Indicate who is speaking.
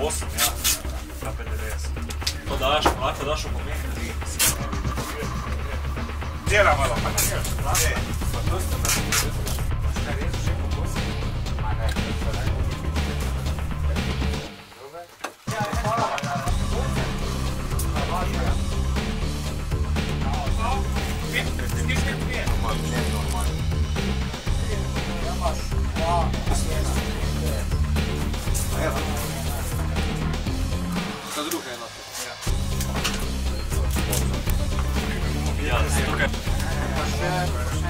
Speaker 1: 8, ja, na 50. To daš, ako daš oko mene. Tjera malo, pa ne tjera. Pa to ste da se ne tjera. Šta je riječ, oko 8? A ne, to ne. Sa druge jednote. Ja.